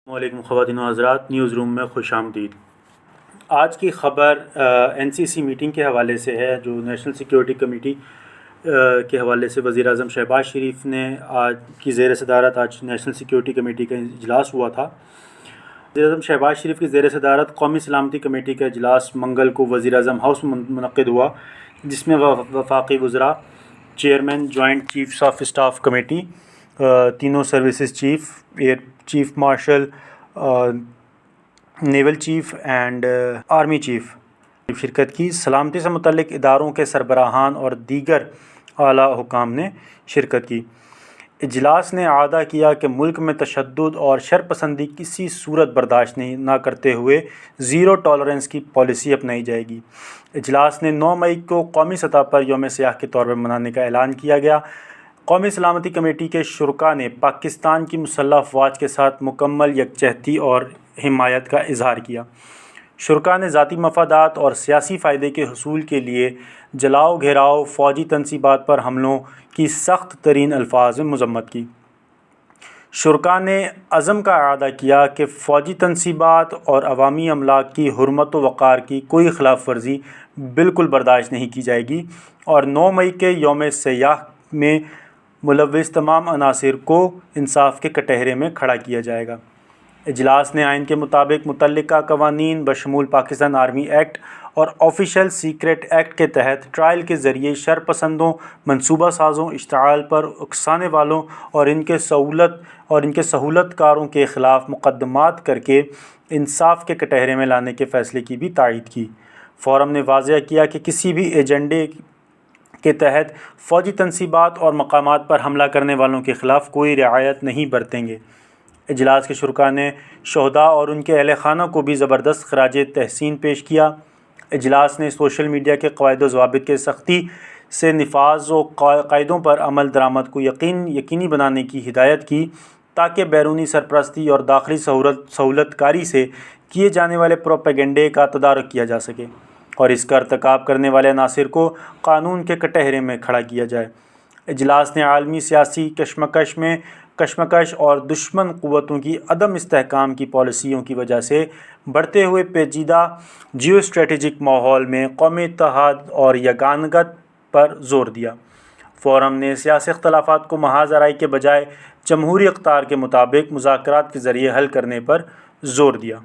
السلام علیکم خواتین و حضرات، نیوز روم میں خوش آمدید۔ آج کی خبر NCC میٹنگ کے حوالے سے ہے، جو نیشنل سیکیورٹی کمیٹی کے حوالے سے وزیر اعظم شہباز شریف نے آج کی زیر صدارت نیشنل سیکیورٹی کمیٹی کا اجلاس ہوا تھا۔ وزیر اعظم شہباز شریف کی زیر صدارت قومی سلامتی کمیٹی کا اجلاس منگل کو وزیر اعظم ہاؤس میں منعقد ہوا، جس میں وفاقی وزراء، chairman joint chiefs of staff committee, تینوں services chief, air chief marshal, naval chief and army chief شرکت کی۔ سلامتی سے متعلق اداروں کے سربراہان اور دیگر اعلیٰ حکام نے شرکت کی۔ اجلاس نے اعادہ کیا کہ ملک میں تشدد اور شرپسندی کسی صورت برداشت نہ کرتے ہوئے زیرو ٹالرنس کی پالیسی اپنائی جائے گی۔ اجلاس نے 9 مئی کو قومی سطح پر یوم سیاح کے طور پر منانے کا اعلان کیا گیا۔ قومی سلامتی کمیٹی کے شرکاء نے پاکستان کی مسلح افواج کے ساتھ مکمل یکجہتی اور حمایت کا اظہار کیا۔ شرکاء نے ذاتی مفادات اور سیاسی فائدے کے حصول کے لیے جلاؤ، گھیراؤ، فوجی تنصیبات پر حملوں کی سخت ترین الفاظ میں مذمت کی۔ شرکاء نے عزم کا اعادہ کیا کہ فوجی تنصیبات اور عوامی املاک کی حرمت و وقار کی کوئی خلاف ورزی بالکل برداشت نہیں کی جائے گی، اور 9 مئی کے یوم سیاح میں ملوث تمام عناصر کو انصاف کے کٹہرے میں کھڑا کیا جائے گا۔ اجلاس نے آئین کے مطابق متعلقہ قوانین بشمول پاکستان آرمی ایکٹ اور آفیشل سیکریٹ ایکٹ کے تحت ٹرائل کے ذریعے شرپسندوں، منصوبہ سازوں، اشتعال پر اکسانے والوں اور ان کے سہولت کاروں کے خلاف مقدمات کر کے انصاف کے کٹہرے میں لانے کے فیصلے کی بھی تائید کی۔ فورم نے واضح کیا کہ کسی بھی ایجنڈے کے تحت فوجی تنصیبات اور مقامات پر حملہ کرنے والوں کے خلاف کوئی رعایت نہیں برتیں گے۔ اجلاس کے شرکاء نے شہداء اور ان کے اہل خانہ کو بھی زبردست خراج تحسین پیش کیا۔ اجلاس نے سوشل میڈیا کے قواعد و ضوابط کے سختی سے نفاذ و قاعدوں پر عمل درآمد کو یقینی بنانے کی ہدایت کی، تاکہ بیرونی سرپرستی اور داخلی سہولت کاری سے کیے جانے والے پروپیگنڈے کا تدارک کیا جا سکے اور اس کا ارتکاب کرنے والے عناصر کو قانون کے کٹہرے میں کھڑا کیا جائے۔ اجلاس نے عالمی سیاسی کشمکش اور دشمن قوتوں کی عدم استحکام کی پالیسیوں کی وجہ سے بڑھتے ہوئے پیچیدہ جیو اسٹریٹجک ماحول میں قومی اتحاد اور یگانگت پر زور دیا۔ فورم نے سیاسی اختلافات کو محض آرائی کے بجائے جمہوری اقدار کے مطابق مذاکرات کے ذریعے حل کرنے پر زور دیا۔